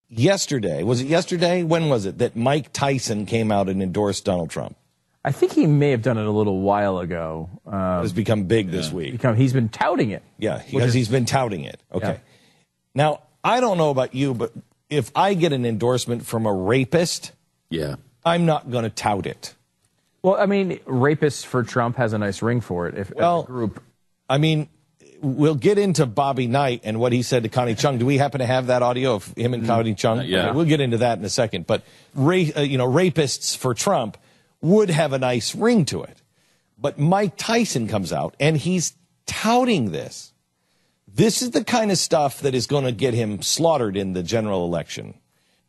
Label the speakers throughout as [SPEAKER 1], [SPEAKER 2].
[SPEAKER 1] yesterday, was it yesterday? When was it that Mike Tyson came out and endorsed Donald Trump?
[SPEAKER 2] I think he may have done it a little while ago.
[SPEAKER 1] It's become big this week.
[SPEAKER 2] He's been touting it.
[SPEAKER 1] Yeah, because he's been touting it. Okay. Yeah. Now, I don't know about you, but if I get an endorsement from a rapist, I'm not going to tout it.
[SPEAKER 2] Well, I mean, Rapists for Trump has a nice ring for it. If a group.
[SPEAKER 1] I mean, we'll get into Bobby Knight and what he said to Connie Chung. Do we happen to have that audio of him and Connie Chung?
[SPEAKER 3] Yeah.
[SPEAKER 1] Okay, we'll get into that in a second. But, rapists for Trump would have a nice ring to it. But Mike Tyson comes out, and he's touting this. This is the kind of stuff that is going to get him slaughtered in the general election.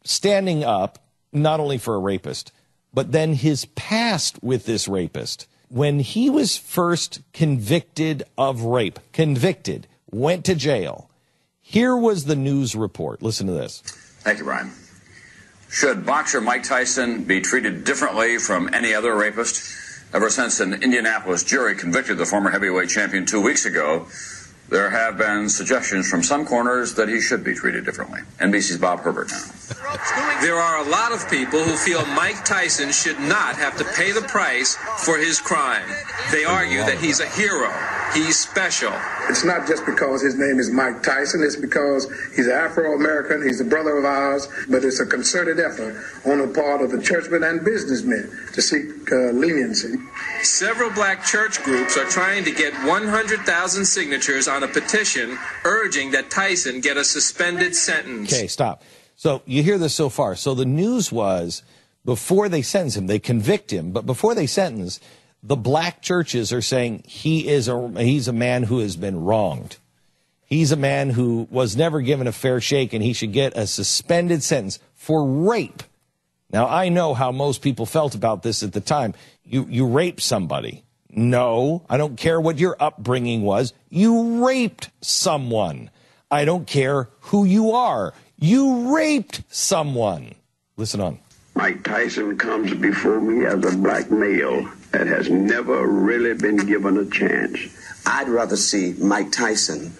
[SPEAKER 1] Standing up, not only for a rapist, but then his past with this rapist. When he was first convicted of rape, went to jail, here was the news report. Listen to this.
[SPEAKER 4] Thank you, Brian. Should boxer Mike Tyson be treated differently from any other rapist? Ever since an Indianapolis jury convicted the former heavyweight champion 2 weeks ago, there have been suggestions from some corners that he should be treated differently. NBC's Bob Herbert now.
[SPEAKER 5] There are a lot of people who feel Mike Tyson should not have to pay the price for his crime. They argue that he's a hero. He's special.
[SPEAKER 6] It's not just because his name is Mike Tyson. It's because he's Afro-American. He's a brother of ours. But it's a concerted effort on the part of the churchmen and businessmen to seek leniency.
[SPEAKER 5] Several black church groups are trying to get 100,000 signatures on a petition urging that Tyson get a suspended sentence.
[SPEAKER 1] Okay, stop. So you hear this so far. So the news was before they sentence him, they convict him. But before they sentence, the black churches are saying he's a man who has been wronged. He's a man who was never given a fair shake, and he should get a suspended sentence for rape. Now, I know how most people felt about this at the time. You raped somebody. No, I don't care what your upbringing was. You raped someone. I don't care who you are. You raped someone. Listen on.
[SPEAKER 7] Mike Tyson comes before me as a black male that has never really been given a chance.
[SPEAKER 8] I'd rather see Mike Tyson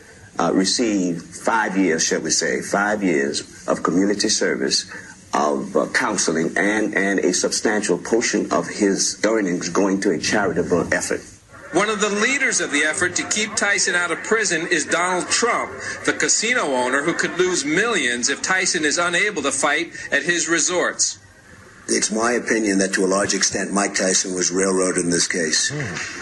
[SPEAKER 8] receive 5 years, shall we say, 5 years of community service, of counseling, and a substantial portion of his earnings going to a charitable effort.
[SPEAKER 5] One of the leaders of the effort to keep Tyson out of prison is Donald Trump, the casino owner who could lose millions if Tyson is unable to fight at his resorts.
[SPEAKER 8] It's my opinion that to a large extent Mike Tyson was railroaded in this case.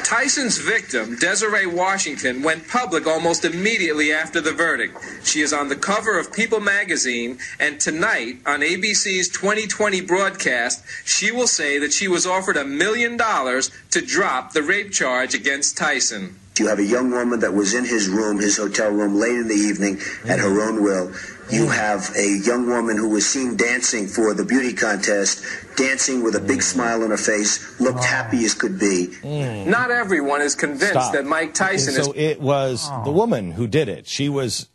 [SPEAKER 5] Tyson's victim, Desiree Washington, went public almost immediately after the verdict. She is on the cover of People magazine, and tonight on ABC's 2020 broadcast, she will say that she was offered $1 million to drop the rape charge against Tyson.
[SPEAKER 8] You have a young woman that was in his room, his hotel room, late in the evening at her own will. You have a young woman who was seen dancing for the beauty contest, dancing with a big smile on her face, looked happy as could be.
[SPEAKER 5] Not everyone is convinced that Mike Tyson is...
[SPEAKER 1] So it was the woman who did it. She was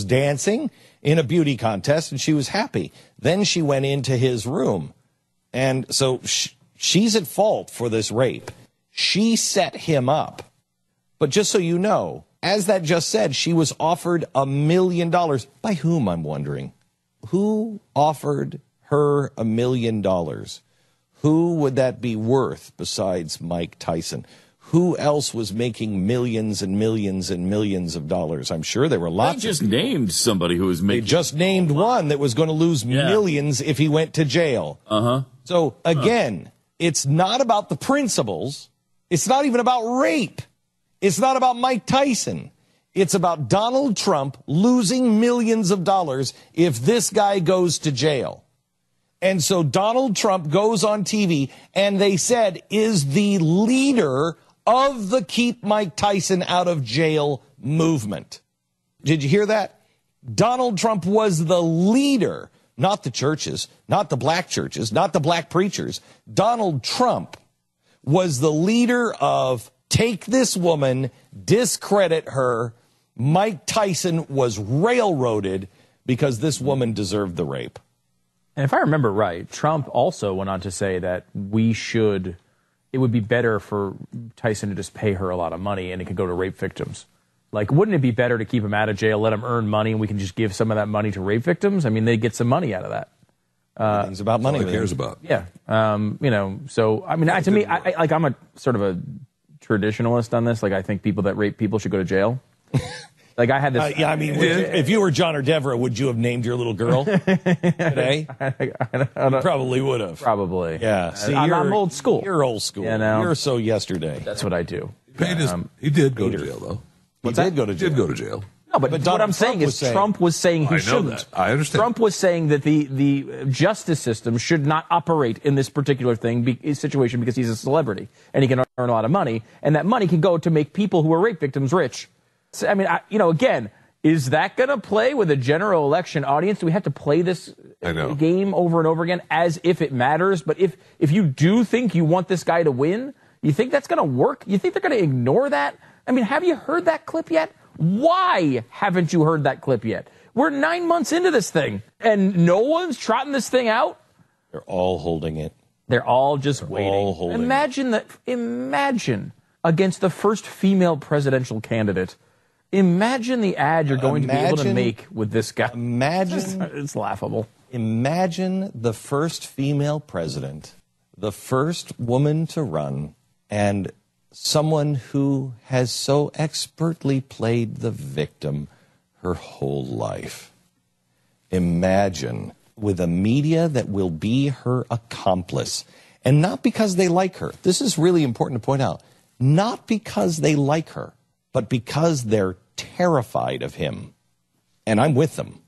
[SPEAKER 1] dancing in a beauty contest, and she was happy. Then she went into his room. And so she's at fault for this rape. She set him up. But just so you know, as that just said, she was offered $1 million. By whom, I'm wondering? Who offered her $1 million? Who would that be worth besides Mike Tyson? Who else was making millions and millions and millions of dollars? I'm sure there were lots.
[SPEAKER 3] They just named somebody who was making...
[SPEAKER 1] They just named one that was going to lose millions if he went to jail. So, again, it's not about the principles. It's not even about rape. It's not about Mike Tyson. It's about Donald Trump losing millions of dollars if this guy goes to jail. And so Donald Trump goes on TV and they said is the leader of the Keep Mike Tyson Out of Jail movement. Did you hear that? Donald Trump was the leader, not the churches, not the black churches, not the black preachers. Donald Trump was the leader of take this woman, discredit her. Mike Tyson was railroaded because this woman deserved the rape.
[SPEAKER 2] And if I remember right, Trump also went on to say that it would be better for Tyson to just pay her a lot of money and it could go to rape victims. Like, wouldn't it be better to keep them out of jail, let them earn money, and we can just give some of that money to rape victims? I mean, they get some money out of that.
[SPEAKER 1] It's about money.
[SPEAKER 9] All he cares about.
[SPEAKER 2] Yeah. So, I mean, to me, I'm a sort of a traditionalist on this. Like, I think people that rape people should go to jail. Like, I had this.
[SPEAKER 1] If you were John or Deborah, would you have named your little girl today? You probably would have.
[SPEAKER 2] Probably.
[SPEAKER 1] Yeah. See,
[SPEAKER 2] I'm old school.
[SPEAKER 1] You're old school. You're so yesterday.
[SPEAKER 2] That's what I do.
[SPEAKER 9] He did go to jail, though.
[SPEAKER 1] He did go to jail.
[SPEAKER 9] Did go to jail.
[SPEAKER 2] No, but what I'm saying is Trump was saying he shouldn't.
[SPEAKER 9] I understand.
[SPEAKER 2] Trump was saying that the justice system should not operate in this particular situation because he's a celebrity and he can earn a lot of money, and that money can go to make people who are rape victims rich. So, I mean, again, is that going to play with a general election audience? Do we have to play this game over and over again as if it matters? But if you do think you want this guy to win, you think that's going to work? You think they're going to ignore that? I mean, have you heard that clip yet? Why haven't you heard that clip yet? We're 9 months into this thing, and no one's trotting this thing out.
[SPEAKER 1] They're all holding it.
[SPEAKER 2] They're all just waiting.
[SPEAKER 1] All holding
[SPEAKER 2] Imagine against the first female presidential candidate. Imagine the ad you're going to be able to make with this guy. It's laughable.
[SPEAKER 1] Imagine the first female president, the first woman to run, and someone who has so expertly played the victim her whole life. Imagine with a media that will be her accomplice. And not because they like her. This is really important to point out. Not because they like her, but because they're terrified of him. And I'm with them.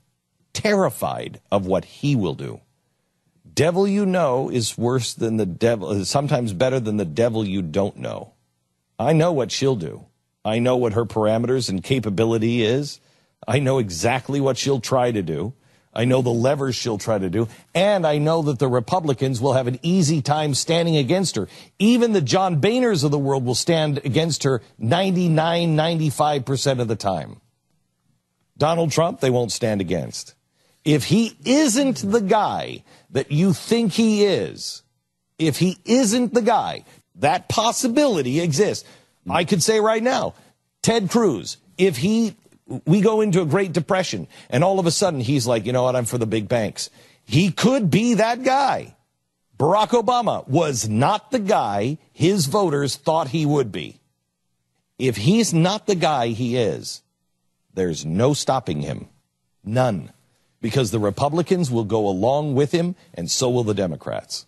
[SPEAKER 1] Terrified of what he will do. Devil you know is worse than the devil, sometimes better than the devil you don't know. I know what she'll do. I know what her parameters and capability is. I know exactly what she'll try to do. I know the levers she'll try to do. And I know that the Republicans will have an easy time standing against her. Even the John Boehners of the world will stand against her 99, 95% of the time. Donald Trump, they won't stand against. If he isn't the guy that you think he is, if he isn't the guy, that possibility exists. I could say right now, Ted Cruz, if we go into a Great Depression and all of a sudden he's like, you know what, I'm for the big banks. He could be that guy. Barack Obama was not the guy his voters thought he would be. If he's not the guy he is, there's no stopping him. None. Because the Republicans will go along with him, and so will the Democrats.